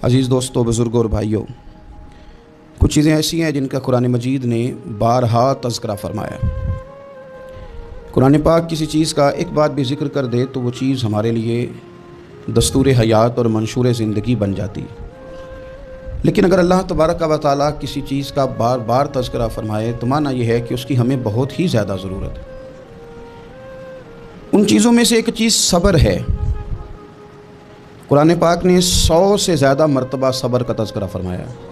عزیز دوستوں، بزرگوں اور بھائیوں، کچھ چیزیں ایسی ہیں جن کا قرآن مجید نے بارہا تذکرہ فرمایا ہے۔ قرآن پاک کسی چیز کا ایک بات بھی ذکر کر دے تو وہ چیز ہمارے لیے دستور حیات اور منشور زندگی بن جاتی ہے۔ لیکن اگر اللہ تبارک و تعالیٰ کسی چیز کا بار بار تذکرہ فرمائے تو معنی یہ ہے کہ اس کی ہمیں بہت ہی زیادہ ضرورت ہے۔ ان چیزوں میں سے ایک چیز صبر ہے۔ قرآن پاک نے 100 سے زیادہ مرتبہ صبر کا تذکرہ فرمایا ہے۔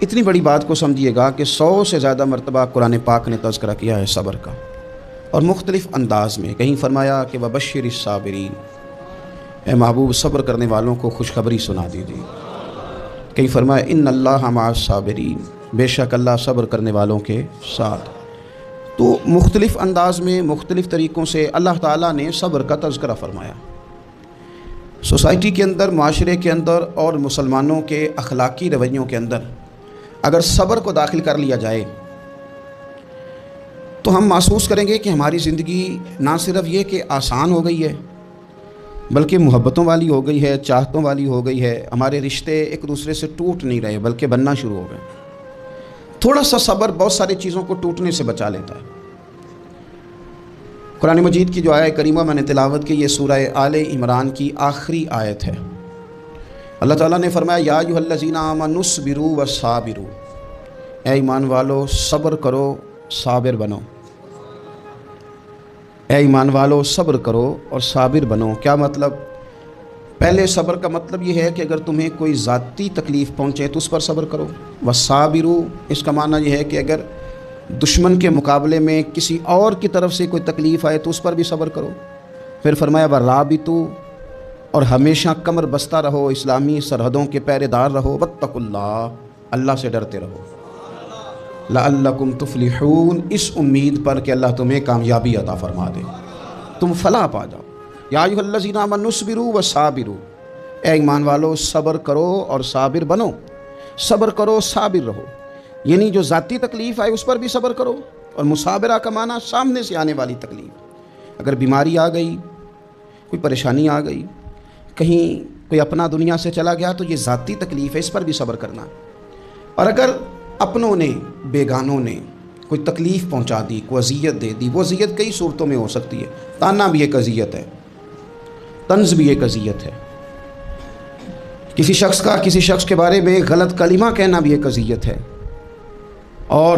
اتنی بڑی بات کو سمجھیے گا کہ 100 سے زیادہ مرتبہ قرآن پاک نے تذکرہ کیا ہے صبر کا، اور مختلف انداز میں۔ کہیں فرمایا کہ وَبَشِّرِ الصَّابِرِينَ، اے محبوب صبر کرنے والوں کو خوشخبری سنا دیجیے۔ کہیں فرمایا اِنَّ اللَّهَ مَعَ الصَّابِرِينَ، بے شک اللہ صبر کرنے والوں کے ساتھ۔ تو مختلف انداز میں، مختلف طریقوں سے اللہ تعالیٰ نے صبر کا تذکرہ فرمایا۔ سوسائٹی کے اندر، معاشرے کے اندر اور مسلمانوں کے اخلاقی رویوں کے اندر اگر صبر کو داخل کر لیا جائے تو ہم محسوس کریں گے کہ ہماری زندگی نہ صرف یہ کہ آسان ہو گئی ہے بلکہ محبتوں والی ہو گئی ہے، چاہتوں والی ہو گئی ہے۔ ہمارے رشتے ایک دوسرے سے ٹوٹ نہیں رہے بلکہ بننا شروع ہو گئے۔ تھوڑا سا صبر بہت ساری چیزوں کو ٹوٹنے سے بچا لیتا ہے۔ قرآن مجید کی جو آیت کریمہ میں نے تلاوت کی، یہ سورہ آل عمران کی آخری آیت ہے۔ اللہ تعالیٰ نے فرمایا یا ایھا الذین آمنوا اصبروا وصابروا، اے ایمان والو صبر کرو، صابر بنو۔ اے ایمان والو صبر کرو اور صابر بنو۔ کیا مطلب؟ پہلے صبر کا مطلب یہ ہے کہ اگر تمہیں کوئی ذاتی تکلیف پہنچے تو اس پر صبر کرو۔ وصابروا، اس کا معنی یہ ہے کہ اگر دشمن کے مقابلے میں کسی اور کی طرف سے کوئی تکلیف آئے تو اس پر بھی صبر کرو۔ پھر فرمایا ورابطوا، اور ہمیشہ کمر بستہ رہو، اسلامی سرحدوں کے پہرے دار رہو۔ واتقوا اللہ، اللہ سے ڈرتے رہو۔ لعلکم تفلحون، اس امید پر کہ اللہ تمہیں کامیابی عطا فرما دے، تم فلاح پا جاؤ۔ یا ایھا الذین آمنوا اصبروا وصابروا، اے ایمان والو صبر کرو اور صابر بنو۔ صبر کرو، صابر رہو، یعنی جو ذاتی تکلیف آئے اس پر بھی صبر کرو۔ اور مصابرہ کا معنی سامنے سے آنے والی تکلیف، اگر بیماری آ گئی، کوئی پریشانی آ گئی، کہیں کوئی اپنا دنیا سے چلا گیا تو یہ ذاتی تکلیف ہے، اس پر بھی صبر کرنا۔ اور اگر اپنوں نے، بیگانوں نے کوئی تکلیف پہنچا دی، کوئی اذیت دے دی، وہ اذیت کئی صورتوں میں ہو سکتی ہے۔ تانا بھی ایک اذیت ہے، طنز بھی ایک اذیت ہے، کسی شخص کے بارے میں غلط کلمہ کہنا بھی ایک اذیت ہے، اور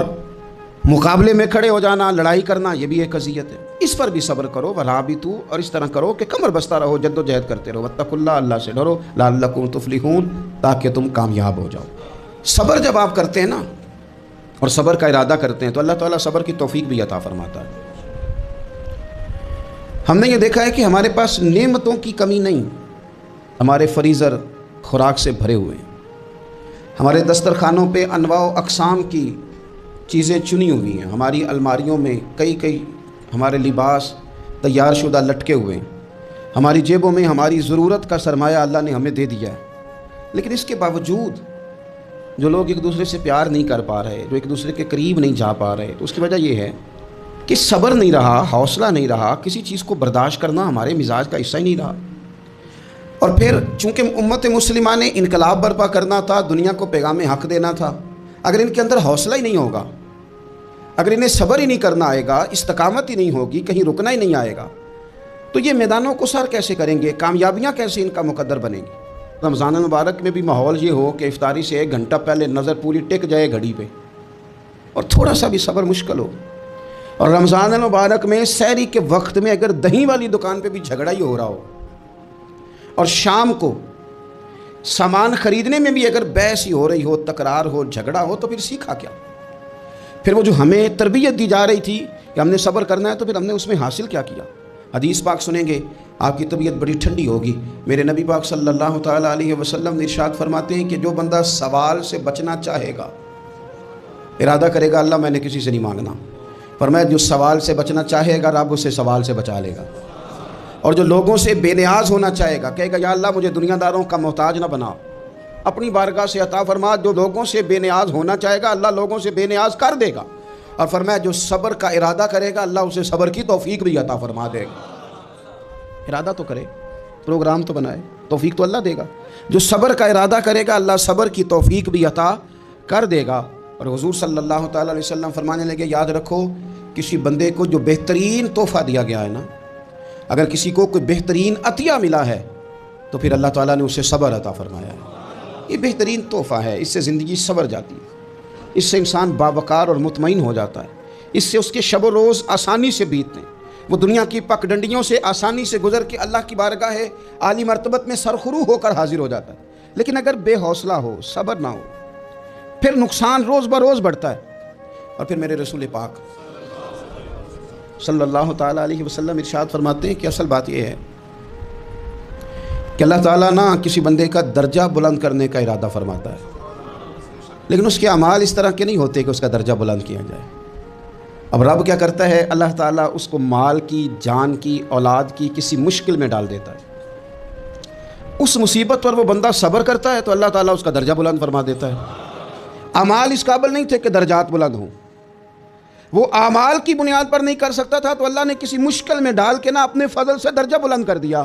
مقابلے میں کھڑے ہو جانا، لڑائی کرنا، یہ بھی ایک اذیت ہے۔ اس پر بھی صبر کرو۔ ورابطوا، اور اس طرح کرو کہ کمر بستہ رہو، جد و جہد کرتے رہو۔ واتقوا اللہ، اللہ سے ڈرو۔ لعلکم تفلحون، تاکہ تم کامیاب ہو جاؤ۔ صبر جب آپ کرتے ہیں نا اور صبر کا ارادہ کرتے ہیں تو اللہ تعالیٰ صبر کی توفیق بھی عطا فرماتا ہے۔ ہم نے یہ دیکھا ہے کہ ہمارے پاس نعمتوں کی کمی نہیں، ہمارے فریزر خوراک سے بھرے ہوئے ہیں، ہمارے دسترخوانوں پہ انواع و اقسام کی چیزیں چنی ہوئی ہیں، ہماری الماریوں میں کئی ہمارے لباس تیار شدہ لٹکے ہوئے ہیں، ہماری جیبوں میں ہماری ضرورت کا سرمایہ اللہ نے ہمیں دے دیا ہے۔ لیکن اس کے باوجود جو لوگ ایک دوسرے سے پیار نہیں کر پا رہے، جو ایک دوسرے کے قریب نہیں جا پا رہے، تو اس کی وجہ یہ ہے کہ صبر نہیں رہا، حوصلہ نہیں رہا، کسی چیز کو برداشت کرنا ہمارے مزاج کا حصہ ہی نہیں رہا۔ اور پھر چونکہ امت مسلمہ نے انقلاب برپا کرنا تھا، دنیا کو پیغام حق دینا تھا، اگر ان کے اندر حوصلہ ہی نہیں ہوگا، اگر انہیں صبر ہی نہیں کرنا آئے گا، استقامت ہی نہیں ہوگی، کہیں رکنا ہی نہیں آئے گا، تو یہ میدانوں کو سر کیسے کریں گے؟ کامیابیاں کیسے ان کا مقدر بنیں گی؟ رمضان المبارک میں بھی ماحول یہ ہو کہ افطاری سے 1 گھنٹہ پہلے نظر پوری ٹک جائے گھڑی پہ، اور تھوڑا سا بھی صبر مشکل ہو۔ اور رمضان المبارک میں سحری کے وقت میں اگر دہی والی دکان پہ بھی جھگڑا ہی ہو رہا ہو، اور شام کو سامان خریدنے میں بھی اگر بحث ہی ہو رہی ہو، تکرار ہو، جھگڑا ہو، تو پھر سیکھا کیا؟ پھر وہ جو ہمیں تربیت دی جا رہی تھی کہ ہم نے صبر کرنا ہے، تو پھر ہم نے اس میں حاصل کیا کیا؟ حدیث پاک سنیں گے، آپ کی طبیعت بڑی ٹھنڈی ہوگی۔ میرے نبی پاک صلی اللہ تعالیٰ علیہ وسلم نے ارشاد فرماتے ہیں کہ جو بندہ سوال سے بچنا چاہے گا، ارادہ کرے گا اللہ میں نے کسی سے نہیں مانگنا، فرمایا جو سوال سے بچنا چاہے گا رب اسے سوال سے بچا لے گا۔ اور جو لوگوں سے بے نیاز ہونا چاہے گا، کہے گا یا اللہ مجھے دنیا داروں کا محتاج نہ بنا، اپنی بارگاہ سے عطا فرما۔ جو لوگوں سے بے نیاز ہونا چاہے گا اللہ لوگوں سے بے نیاز کر دے گا۔ اور فرمایا جو صبر کا ارادہ کرے گا اللہ اسے صبر کی توفیق بھی عطا فرما دے گا۔ ارادہ تو کرے، پروگرام تو بنائے، توفیق تو اللہ دے گا۔ جو صبر کا ارادہ کرے گا اللہ صبر کی توفیق بھی عطا کر دے گا۔ اور حضور صلی اللہ تعالیٰ علیہ وسلم فرمانے لگے، یاد رکھو کسی بندے کو جو بہترین تحفہ دیا گیا ہے نا، اگر کسی کو کوئی بہترین عطیہ ملا ہے تو پھر اللہ تعالیٰ نے اسے صبر عطا فرمایا ہے۔ یہ بہترین تحفہ ہے، اس سے زندگی سنور جاتی ہے، اس سے انسان باوقار اور مطمئن ہو جاتا ہے، اس سے اس کے شب و روز آسانی سے بیتتے ہیں، وہ دنیا کی پگڈنڈیوں سے آسانی سے گزر کے اللہ کی بارگاہ عالی مرتبت میں سرخرو ہو کر حاضر ہو جاتا ہے۔ لیکن اگر بے حوصلہ ہو، صبر نہ ہو، پھر نقصان روز بروز بڑھتا ہے۔ اور پھر میرے رسول پاک صلی اللہ تعالیٰ علیہ وسلم ارشاد فرماتے ہیں کہ اصل بات یہ ہے کہ اللہ تعالیٰ نہ کسی بندے کا درجہ بلند کرنے کا ارادہ فرماتا ہے، لیکن اس کے اعمال اس طرح کے نہیں ہوتے کہ اس کا درجہ بلند کیا جائے۔ اب رب کیا کرتا ہے، اللہ تعالیٰ اس کو مال کی، جان کی، اولاد کی کسی مشکل میں ڈال دیتا ہے، اس مصیبت پر وہ بندہ صبر کرتا ہے تو اللہ تعالیٰ اس کا درجہ بلند فرما دیتا ہے۔ اعمال اس قابل نہیں تھے کہ درجات بلند ہوں، وہ اعمال کی بنیاد پر نہیں کر سکتا تھا تو اللہ نے کسی مشکل میں ڈال کے نا اپنے فضل سے درجہ بلند کر دیا۔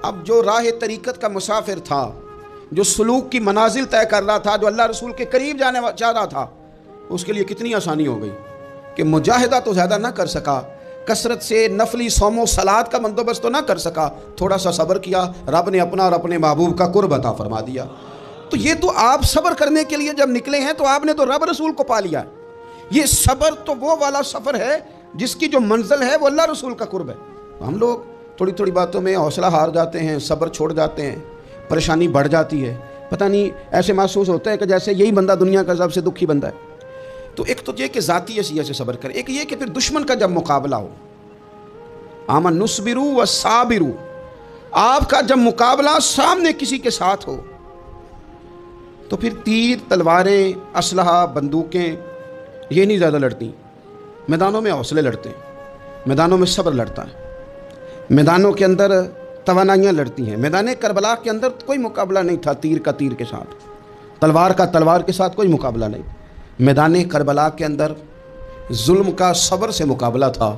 اب جو راہ طریقت کا مسافر تھا، جو سلوک کی منازل طے کر رہا تھا، جو اللہ رسول کے قریب جانے چاہ رہا تھا، اس کے لیے کتنی آسانی ہو گئی کہ مجاہدہ تو زیادہ نہ کر سکا، کثرت سے نفلی صوم و صلات کا بندوبست تو نہ کر سکا، تھوڑا سا صبر کیا، رب نے اپنا اور اپنے محبوب کا قرب عطا فرما دیا۔ تو یہ تو آپ صبر کرنے کے لیے جب نکلے ہیں تو آپ نے تو رب رسول کو پا لیا ہے۔ یہ صبر تو وہ والا سفر ہے جس کی جو منزل ہے وہ اللہ رسول کا قرب ہے۔ ہم لوگ تھوڑی تھوڑی باتوں میں حوصلہ ہار جاتے ہیں، صبر چھوڑ جاتے ہیں، پریشانی بڑھ جاتی ہے، پتہ نہیں ایسے محسوس ہوتا ہے کہ جیسے یہی بندہ دنیا کا سب سے دکھی بندہ ہے۔ تو ایک تو یہ کہ ذاتی حیثیت سے صبر کرے، ایک یہ کہ پھر دشمن کا جب مقابلہ ہو، آمن نصبرو و صابرو، آپ کا جب مقابلہ سامنے کسی کے ساتھ ہو تو پھر تیر، تلواریں، اسلحہ، بندوقیں یہ نہیں زیادہ لڑتی، میدانوں میں حوصلے لڑتے ہیں، میدانوں میں صبر لڑتا ہے، میدانوں کے اندر توانائیاں لڑتی ہیں۔ میدان کربلا کے اندر کوئی مقابلہ نہیں تھا تیر کا تیر کے ساتھ، تلوار کا تلوار کے ساتھ کوئی مقابلہ نہیں۔ میدان کربلا کے اندر ظلم کا صبر سے مقابلہ تھا،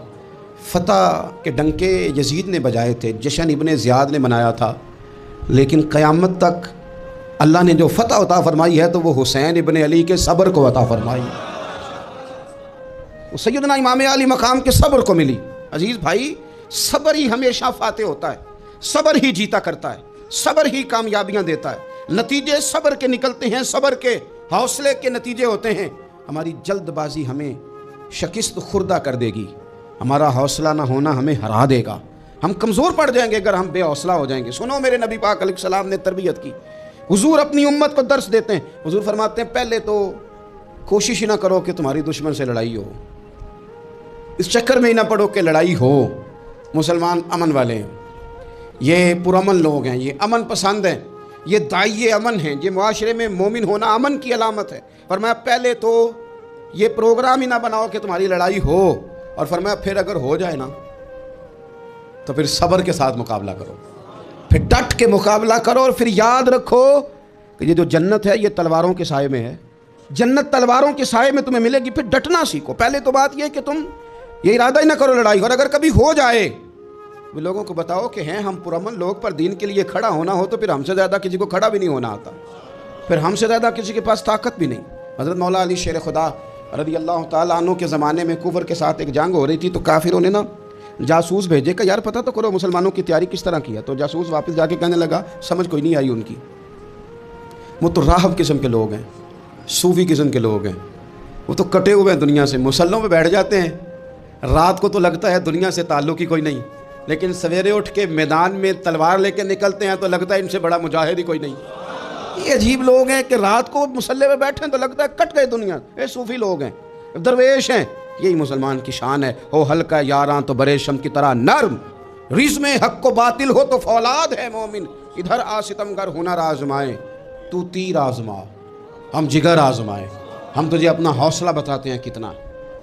فتح کے ڈنکے یزید نے بجائے تھے، جشن ابن زیاد نے منایا تھا، لیکن قیامت تک اللہ نے جو فتح عطا فرمائی ہے تو وہ حسین ابن علی کے صبر کو عطا فرمائی، وہ سیدنا امام علی مقام کے صبر کو ملی۔ عزیز بھائی، صبر ہی ہمیشہ فاتح ہوتا ہے، صبر ہی جیتا کرتا ہے، صبر ہی کامیابیاں دیتا ہے، نتیجے صبر کے نکلتے ہیں، صبر کے، حوصلے کے نتیجے ہوتے ہیں۔ ہماری جلد بازی ہمیں شکست خوردہ کر دے گی، ہمارا حوصلہ نہ ہونا ہمیں ہرا دے گا، ہم کمزور پڑ جائیں گے اگر ہم بے حوصلہ ہو جائیں گے۔ سنو، میرے نبی پاک علیہ السلام نے تربیت کی، حضور اپنی امت کو درس دیتے ہیں، حضور فرماتے ہیں پہلے تو کوشش ہی نہ کرو کہ تمہاری دشمن سے لڑائی ہو، اس چکر میں ہی نہ پڑو کہ لڑائی ہو۔ مسلمان امن والے ہیں، یہ پرامن لوگ ہیں، یہ امن پسند ہیں، یہ داعی امن ہیں، یہ معاشرے میں مومن ہونا امن کی علامت ہے۔ فرمایا پہلے تو یہ پروگرام ہی نہ بناؤ کہ تمہاری لڑائی ہو، اور فرمایا پھر اگر ہو جائے نا تو پھر صبر کے ساتھ مقابلہ کرو، پھر ڈٹ کے مقابلہ کرو، اور پھر یاد رکھو کہ یہ جو جنت ہے یہ تلواروں کے سائے میں ہے، جنت تلواروں کے سائے میں تمہیں ملے گی۔ پھر ڈٹنا سیکھو۔ پہلے تو بات یہ کہ تم یہ ارادہ ہی نہ کرو لڑائی، اور اگر کبھی ہو جائے وہ لوگوں کو بتاؤ کہ ہیں ہم پرامن لوگ، پر دین کے لیے کھڑا ہونا ہو تو پھر ہم سے زیادہ کسی کو کھڑا بھی نہیں ہونا آتا، پھر ہم سے زیادہ کسی کے پاس طاقت بھی نہیں۔ حضرت مولا علی شیر خدا رضی اللہ تعالیٰ عنہ کے زمانے میں کفر کے ساتھ ایک جنگ ہو رہی تھی، تو کافروں نے نا جاسوس بھیجے کہ یار پتہ تو کرو مسلمانوں کی تیاری کس طرح کی ہے۔ تو جاسوس واپس جا کے کہنے لگا سمجھ کوئی نہیں آئی ان کی، وہ تو راہب قسم کے لوگ ہیں، صوفی قسم کے لوگ ہیں، وہ تو کٹے ہوئے ہیں دنیا سے، مسلوں پہ بیٹھ جاتے ہیں، رات کو تو لگتا ہے دنیا سے تعلق ہی کوئی نہیں، لیکن سویرے اٹھ کے میدان میں تلوار لے کے نکلتے ہیں تو لگتا ہے ان سے بڑا مجاہد ہی کوئی نہیں۔ یہ عجیب لوگ ہیں کہ رات کو مسلح پہ بیٹھے ہیں تو لگتا ہے کٹ گئے دنیا، یہ صوفی لوگ ہیں، درویش ہیں۔ یہی مسلمان کی شان ہے، ہو ہلکا یاراں تو برے شم کی طرح نرم، رزم حق و باطل ہو تو فولاد ہے مومن، ادھر آ ستمگر ہنر آزمائے تو تیر آزما، ہم جگر آزمائے، ہم تجھے اپنا حوصلہ بتاتے ہیں کتنا،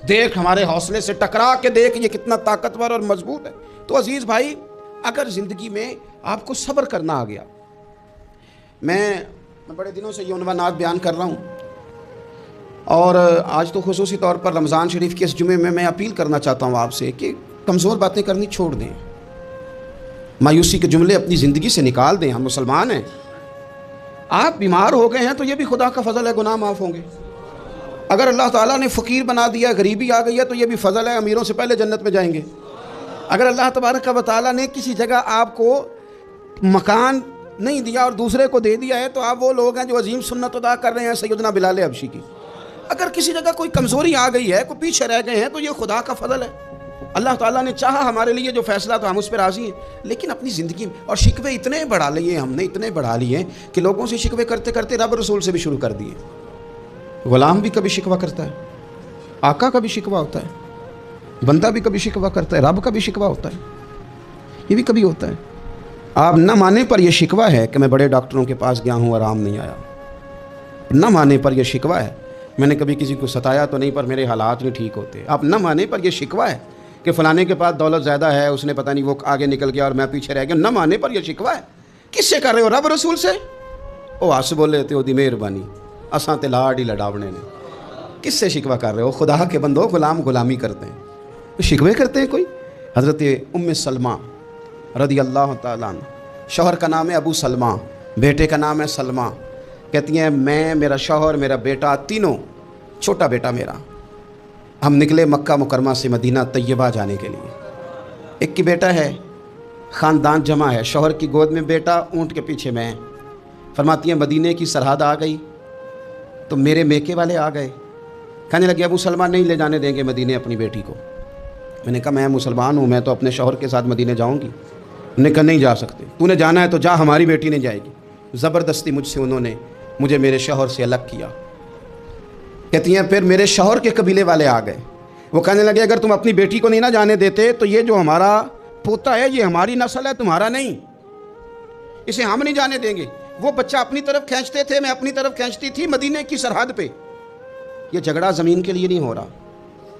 دیکھ ہمارے حوصلے سے ٹکرا کے دیکھ یہ کتنا طاقتور اور مضبوط ہے۔ تو عزیز بھائی، اگر زندگی میں آپ کو صبر کرنا آ گیا، میں بڑے دنوں سے یہ عنوانات بیان کر رہا ہوں، اور آج تو خصوصی طور پر رمضان شریف کے اس جمعے میں اپیل کرنا چاہتا ہوں آپ سے کہ کمزور باتیں کرنی چھوڑ دیں، مایوسی کے جملے اپنی زندگی سے نکال دیں. ہم مسلمان ہیں. آپ بیمار ہو گئے ہیں تو یہ بھی خدا کا فضل ہے, گناہ معاف ہوں گے. اگر اللہ تعالیٰ نے فقیر بنا دیا, غریبی آ گئی ہے, تو یہ بھی فضل ہے, امیروں سے پہلے جنت میں جائیں گے. اگر اللہ تبارک و تعالیٰ نے کسی جگہ آپ کو مکان نہیں دیا اور دوسرے کو دے دیا ہے, تو آپ وہ لوگ ہیں جو عظیم سنت ادا کر رہے ہیں سیدنا بلال حبشی کی. اگر کسی جگہ کوئی کمزوری آ گئی ہے, کوئی پیچھے رہ گئے ہیں, تو یہ خدا کا فضل ہے. اللہ تعالیٰ نے چاہا ہمارے لیے جو فیصلہ, تو ہم اس پہ راضی ہیں. لیکن اپنی زندگی میں اور شکوے اتنے بڑھا لیے ہم نے, اتنے بڑھا لیے کہ لوگوں سے شکوے کرتے کرتے رب رسول سے بھی شروع کر دیے. غلام بھی کبھی شکوہ کرتا ہے, آقا کا بھی شکوہ ہوتا ہے, بندہ بھی کبھی شکوہ کرتا ہے, رب کا بھی شکوہ ہوتا ہے, یہ بھی کبھی ہوتا ہے. آپ نہ مانے پر یہ شکوہ ہے کہ میں بڑے ڈاکٹروں کے پاس گیا ہوں, آرام نہیں آیا. نہ مانے پر یہ شکوہ ہے میں نے کبھی کسی کو ستایا تو نہیں, پر میرے حالات نہیں ٹھیک ہوتے. آپ نہ مانے پر یہ شکوہ ہے کہ فلانے کے پاس دولت زیادہ ہے, اس نے پتہ نہیں وہ آگے نکل گیا اور میں پیچھے رہ گیا. نہ مانے پر یہ شکوہ ہے. کس سے کر رہے ہو؟ رب رسول سے. او آس بولے تے دی مہربانی, اساں تے لاڑ ہی لڈاونے نے. کس سے شکوہ کر رہے ہو؟ خدا کے بندو, غلام غلامی کرتے ہیں تو شکوے کرتے ہیں کوئی. حضرت ام سلمہ رضی اللہ تعالیٰ عنہ, شوہر کا نام ہے ابو سلمہ, بیٹے کا نام ہے سلمہ. کہتی ہیں میں, میرا شوہر, میرا بیٹا, تینوں, چھوٹا بیٹا میرا, ہم نکلے مکہ مکرمہ سے مدینہ طیبہ جانے کے لیے. ایک کی بیٹا ہے, خاندان جمع ہے, شوہر کی گود میں بیٹا, اونٹ کے پیچھے میں. فرماتی ہیں مدینے کی سرحد آ گئی تو میرے میکے والے آ گئے, کہنے لگے ابو سلمہ نہیں لے جانے دیں گے مدینے اپنی بیٹی کو. میں نے کہا میں مسلمان ہوں, میں تو اپنے شوہر کے ساتھ مدینے جاؤں گی. انہوں نے کہا نہیں جا سکتے, تو نے جانا ہے تو جا, ہماری بیٹی نہیں جائے گی. زبردستی مجھ سے انہوں نے مجھے میرے شوہر سے الگ کیا. کہتی ہیں پھر میرے شوہر کے قبیلے والے آ گئے, وہ کہنے لگے اگر تم اپنی بیٹی کو نہیں نہ جانے دیتے تو یہ جو ہمارا پوتا ہے یہ ہماری نسل ہے, تمہارا نہیں, اسے ہم نہیں جانے دیں گے. وہ بچہ اپنی طرف کھینچتے تھے, میں اپنی طرف کھینچتی تھی. مدینے کی سرحد پہ یہ جھگڑا زمین کے لیے نہیں ہو رہا,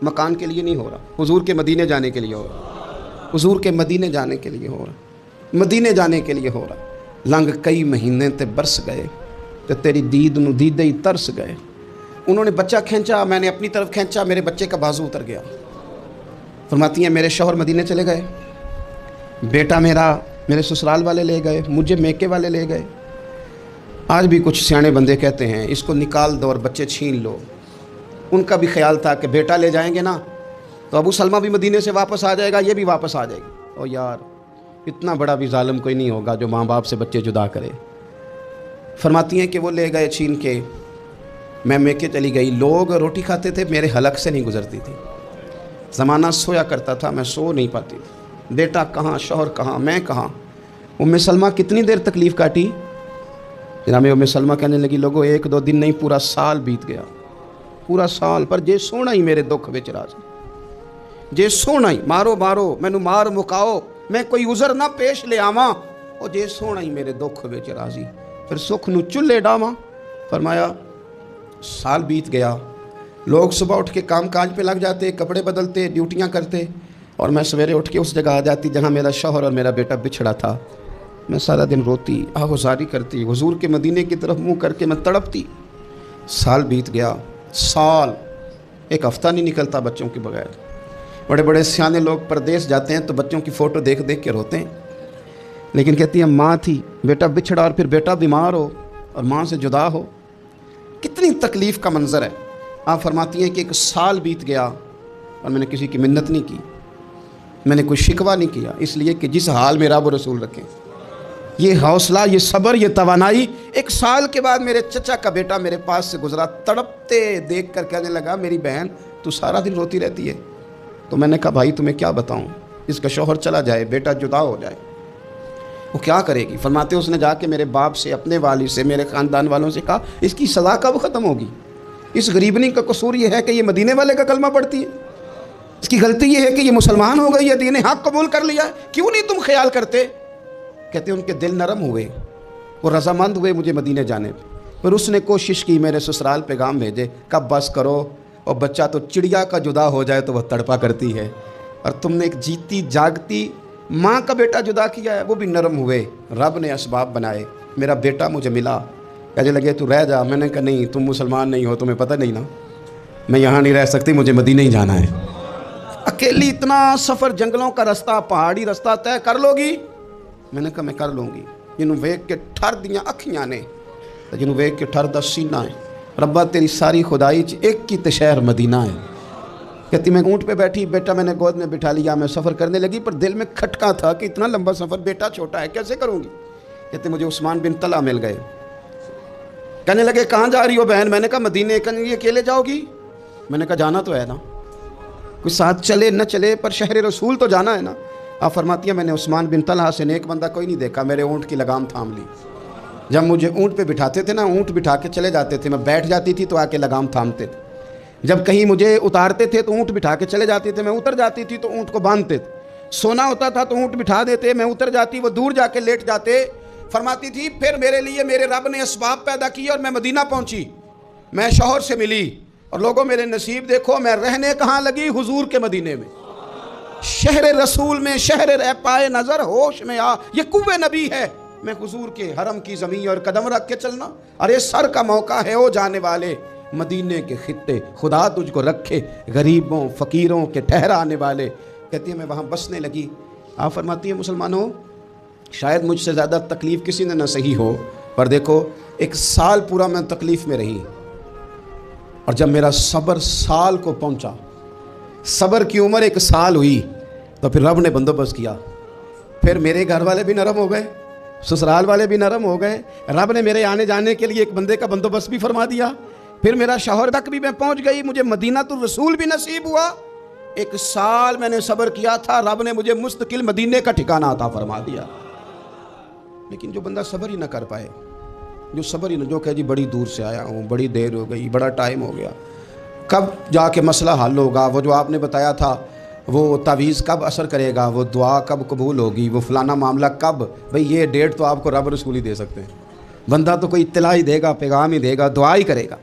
مکان کے لیے نہیں ہو رہا, حضور کے مدینے جانے کے لیے ہو رہا, حضور کے مدینے جانے کے لیے ہو رہا, مدینے جانے کے لیے ہو رہا. لنگ کئی مہینے تے برس گئے تے تیری دید نو دیدے ہی ترس گئے. انہوں نے بچہ کھینچا, میں نے اپنی طرف کھینچا, میرے بچے کا بازو اتر گیا. فرماتی ہیں میرے شوہر مدینے چلے گئے, بیٹا میرا میرے سسرال والے لے گئے, مجھے میکے والے لے گئے. آج بھی کچھ سیانے بندے کہتے ہیں اس کو نکال دو اور بچے چھین لو. ان کا بھی خیال تھا کہ بیٹا لے جائیں گے نا تو ابو سلمہ بھی مدینے سے واپس آ جائے گا, یہ بھی واپس آ جائے گی. او یار, اتنا بڑا بھی ظالم کوئی نہیں ہوگا جو ماں باپ سے بچے جدا کرے. فرماتی ہیں کہ وہ لے گئے چھین کے, میں میکے چلی گئی. لوگ روٹی کھاتے تھے, میرے حلق سے نہیں گزرتی تھی. زمانہ سویا کرتا تھا, میں سو نہیں پاتی تھی. بیٹا کہاں, شوہر کہاں, میں کہاں. ام سلمہ کتنی دیر تکلیف کاٹی جناب. ام سلمہ کہنے لگی لوگوں 1-2 دن نہیں, پورا سال بیت گیا, پورا سال. پر جے سونا ہی میرے دکھ وچ راضی, جے سونا ہی, مارو مارو مینو مار مکاؤ, میں کوئی عذر نہ پیش لے آواں, او جے سونا ہی میرے دکھ وچ راضی, پھر سکھ نو چلے ڈاواں. فرمایا سال بیت گیا. لوگ صبح اٹھ کے کام کاج پہ لگ جاتے, کپڑے بدلتے, ڈیوٹیاں کرتے, اور میں سویرے اٹھ کے اس جگہ آ جاتی جہاں میرا شوہر اور میرا بیٹا بچھڑا تھا. میں سارا دن روتی, آہوزاری کرتی, حضور کے مدینے کی طرف منہ کر کے میں تڑپتی. سال بیت گیا, سال, ایک ہفتہ نہیں نکلتا بچوں کے بغیر. بڑے بڑے سیانے لوگ پردیس جاتے ہیں تو بچوں کی فوٹو دیکھ دیکھ کے روتے ہیں, لیکن کہتی ہیں ماں تھی, بیٹا بچھڑا اور پھر بیٹا بیمار ہو اور ماں سے جدا ہو, کتنی تکلیف کا منظر ہے. آپ فرماتی ہیں کہ 1 سال بیت گیا اور میں نے کسی کی منت نہیں کی, میں نے کوئی شکوہ نہیں کیا, اس لیے کہ جس حال میں رب رسول رکھیں. یہ حوصلہ, یہ صبر, یہ توانائی. 1 سال کے بعد میرے چچا کا بیٹا میرے پاس سے گزرا, تڑپتے دیکھ کر کہنے لگا میری بہن تو سارا دن روتی رہتی ہے. تو میں نے کہا بھائی تمہیں کیا بتاؤں, اس کا شوہر چلا جائے, بیٹا جدا ہو جائے, وہ کیا کرے گی. فرماتے اس نے جا کے میرے باپ سے, اپنے والد سے, میرے خاندان والوں سے کہا اس کی سزا کب ختم ہوگی. اس غریبنی کا قصور یہ ہے کہ یہ مدینے والے کا کلمہ پڑھتی ہے, اس کی غلطی یہ ہے کہ یہ مسلمان ہو گئی ہے, دین حق قبول کر لیا ہے, کیوں نہیں تم خیال کرتے. کہتے ان کے دل نرم ہوئے, وہ رضامند ہوئے مجھے مدینے جانے پہ. پھر اس نے کوشش کی میرے سسرال پیغام بھیجے, کب بس کرو, اور بچہ تو چڑیا کا جدا ہو جائے تو وہ تڑپا کرتی ہے, اور تم نے ایک جیتی جاگتی ماں کا بیٹا جدا کیا ہے. وہ بھی نرم ہوئے, رب نے اسباب بنائے, میرا بیٹا مجھے ملا. کہنے لگے تو رہ جا. میں نے کہا نہیں, تم مسلمان نہیں ہو, تمہیں پتہ نہیں نا, میں یہاں نہیں رہ سکتی, مجھے مدینہ ہی جانا ہے. اکیلی اتنا سفر, جنگلوں کا رستہ, پہاڑی رستہ طے کر لو گی, میں نے کہا میں کر لوں گی. جنہوں ویک کے ٹھر دیاں اکھیاں نے تے جنہوں ویک کے ٹھر دا سینہ ہے. ربا تیری ساری خدائی چ ایک کی تے شہر مدینہ ہے. کہتی میں اونٹ پہ بیٹھی, بیٹا میں نے گود میں بٹھا لیا, میں سفر کرنے لگی, پر دل میں کھٹکا تھا کہ اتنا لمبا سفر, بیٹا چھوٹا ہے, کیسے کروں گی. کہتے مجھے عثمان بن طلحہ مل گئے. کہنے لگے کہاں جا رہی ہو بہن. میں نے کہا مدینے. کہنے لگے اکیلے جاؤ گی. میں نے کہا جانا تو ہے نا, کوئی ساتھ چلے نہ چلے پر شہر رسول تو جانا ہے نا. آپ فرماتی ہیں میں نے عثمان بن طلحہ سے نیک بندہ کوئی نہیں دیکھا, میرے اونٹ کی لگام تھام لی. جب مجھے اونٹ پہ بٹھاتے تھے نا, اونٹ بٹھا کے چلے جاتے تھے, میں بیٹھ جاتی تھی تو آ کے لگام تھامتے تھے. جب کہیں مجھے اتارتے تھے تو اونٹ بٹھا کے چلے جاتے تھے, میں اتر جاتی تھی تو اونٹ کو باندھتے تھے. سونا ہوتا تھا تو اونٹ بٹھا دیتے, میں اتر جاتی, وہ دور جا کے لیٹ جاتے. فرماتی تھی پھر میرے لیے میرے رب نے اسباب پیدا کیے اور میں مدینہ پہنچی, میں شوہر سے ملی, اور لوگوں میرے نصیب دیکھو, میں رہنے کہاں لگی, حضور کے مدینے میں, شہر رسول میں, شہر رہ پائے نظر ہوش میں آ, یہ کوہ نبی ہے. میں حضور کے حرم کی زمین اور قدم رکھ کے چلنا, ارے سر کا موقع ہے او جانے والے, مدینے کے خطے خدا تجھ کو رکھے, غریبوں فقیروں کے ٹھہرانے والے. کہتی ہے میں وہاں بسنے لگی. آپ فرماتی ہیں مسلمانوں شاید مجھ سے زیادہ تکلیف کسی نے نہ سہی ہو, پر دیکھو 1 سال پورا میں تکلیف میں رہی, اور جب میرا صبر سال کو پہنچا, صبر کی عمر 1 سال ہوئی, تو پھر رب نے بندوبست کیا. پھر میرے گھر والے بھی نرم ہو گئے, سسرال والے بھی نرم ہو گئے, رب نے میرے آنے جانے کے لیے ایک بندے کا بندوبست بھی فرما دیا. پھر میرا شوہر تک بھی میں پہنچ گئی, مجھے مدینہ الرسول بھی نصیب ہوا. 1 سال میں نے صبر کیا تھا, رب نے مجھے مستقل مدینے کا ٹھکانہ عطا فرما دیا. لیکن جو بندہ صبر ہی نہ کر پائے, جو صبر ہی نہ, جو کہ جی بڑی دور سے آیا ہوں, بڑی دیر ہو گئی, بڑا ٹائم ہو گیا, کب جا کے مسئلہ حل ہوگا, وہ جو آپ نے بتایا تھا وہ تعویذ کب اثر کرے گا, وہ دعا کب قبول ہوگی, وہ فلانا معاملہ کب, بھئی یہ ڈیٹ تو آپ کو رب رسول ہی دے سکتے ہیں. بندہ تو کوئی اطلاع ہی دے گا, پیغام ہی دے گا, دعا ہی کرے گا.